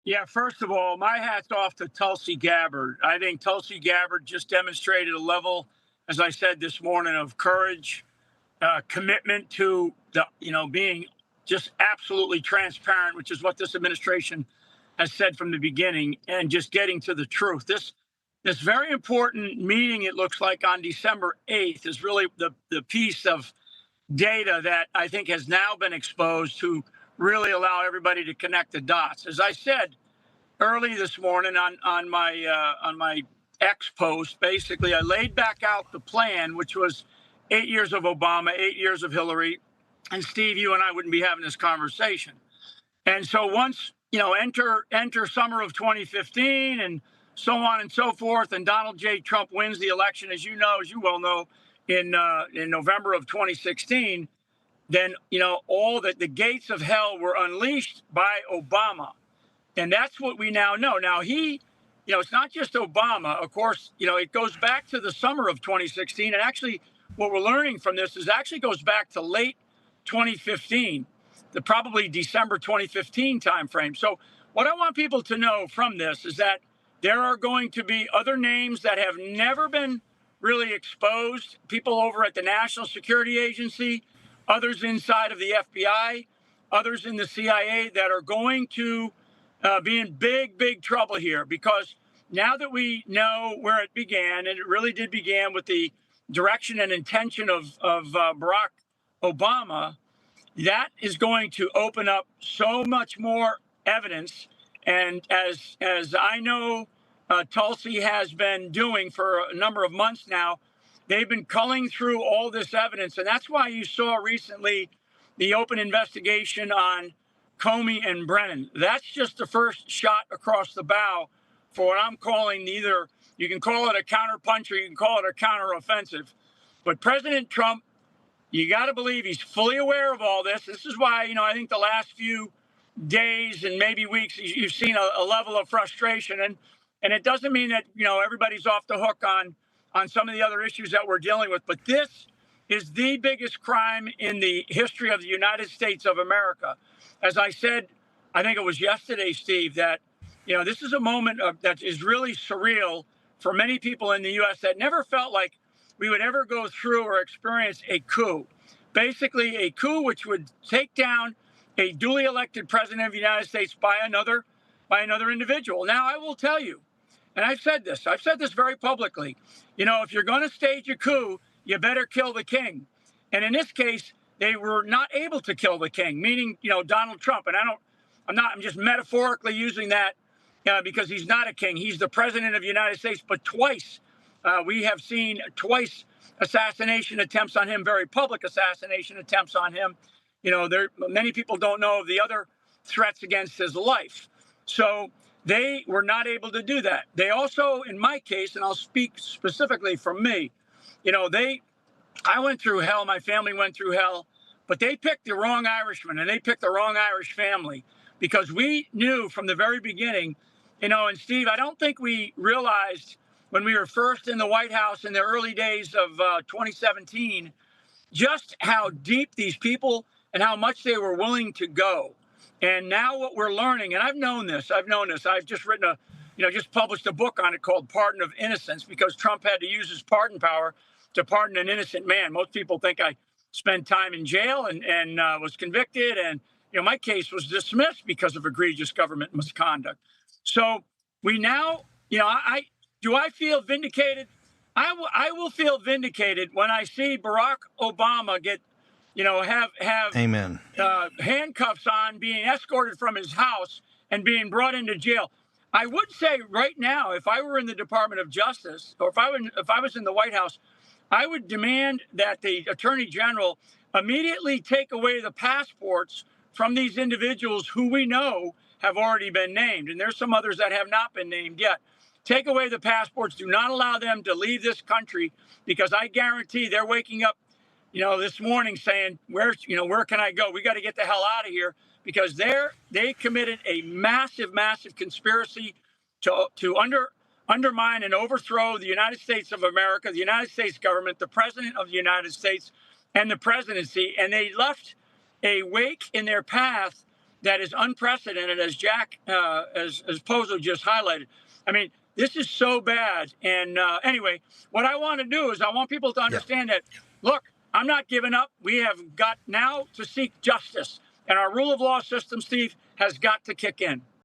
Yeah, first of all, my hat's off to Tulsi Gabbard. I think Tulsi Gabbard just demonstrated a level, as I said this morning, of courage, commitment to being just absolutely transparent, which is what this administration has said from the beginning, and just getting to the truth. This very important meeting, it looks like on December 8th, is really the piece of data that I think has now been exposed to really allow everybody to connect the dots. As I said early this morning on my X post, basically I laid back out the plan, which was 8 years of Obama, 8 years of Hillary, and Steve, you and I wouldn't be having this conversation. And so once enter summer of 2015, and so on and so forth, and Donald J. Trump wins the election, as you well know, in November of 2016. Then all the gates of hell were unleashed by Obama. And that's what we now know. Now, it's not just Obama. Of course, it goes back to the summer of 2016. And actually, what we're learning from this is actually goes back to late 2015, the probably December 2015 timeframe. So what I want people to know from this is that there are going to be other names that have never been really exposed, people over at the National Security Agency, others inside of the FBI, others in the CIA that are going to be in big trouble here, because now that we know where it began, and it really did begin with the direction and intention of Barack Obama, that is going to open up so much more evidence. And as I know, Tulsi has been doing for a number of months now, they've been culling through all this evidence. And that's why you saw recently the open investigation on Comey and Brennan. That's just the first shot across the bow for what I'm calling, either you can call it a counterpunch or you can call it a counteroffensive. But President Trump, you got to believe he's fully aware of all this. This is why, I think the last few days and maybe weeks, you've seen a level of frustration. And it doesn't mean that, everybody's off the hook on some of the other issues that we're dealing with. But this is the biggest crime in the history of the United States of America. As I said, I think it was yesterday, Steve, that, this is a moment that is really surreal for many people in the U.S. that never felt like we would ever go through or experience a coup. Basically, a coup which would take down a duly elected president of the United States by another individual. Now, I will tell you, and I've said this very publicly, if you're going to stage a coup, you better kill the king. And in this case, they were not able to kill the king, meaning, Donald Trump. And I'm just metaphorically using that because he's not a king. He's the president of the United States, but twice we have seen assassination attempts on him, very public assassination attempts on him. Many people don't know of the other threats against his life. So they were not able to do that. They also, in my case, and I'll speak specifically from me, I went through hell. My family went through hell, but they picked the wrong Irishman and they picked the wrong Irish family, because we knew from the very beginning, and Steve, I don't think we realized when we were first in the White House in the early days of 2017, just how deep these people and how much they were willing to go. And now what we're learning, and I've known this, I've just written just published a book on it called Pardon of Innocence, because Trump had to use his pardon power to pardon an innocent man. Most people think I spent time in jail and was convicted. And, my case was dismissed because of egregious government misconduct. So we now, do I feel vindicated? I will feel vindicated when I see Barack Obama get, have Amen. Handcuffs on, being escorted from his house and being brought into jail. I would say right now, if I were in the Department of Justice, or if I was in the White House, I would demand that the Attorney General immediately take away the passports from these individuals who we know have already been named. And there's some others that have not been named yet. Take away the passports. Do not allow them to leave this country, because I guarantee they're waking up, this morning saying, where can I go? We got to get the hell out of here, because they committed a massive conspiracy to undermine and overthrow the United States of America, the United States government, the president of the United States, and the presidency. And they left a wake in their path that is unprecedented, as Jack, as Pozo just highlighted. I mean, this is so bad. And anyway, what I want to do is I want people to Yeah. understand that, look, I'm not giving up. We have got now to seek justice. And our rule of law system, Steve, has got to kick in.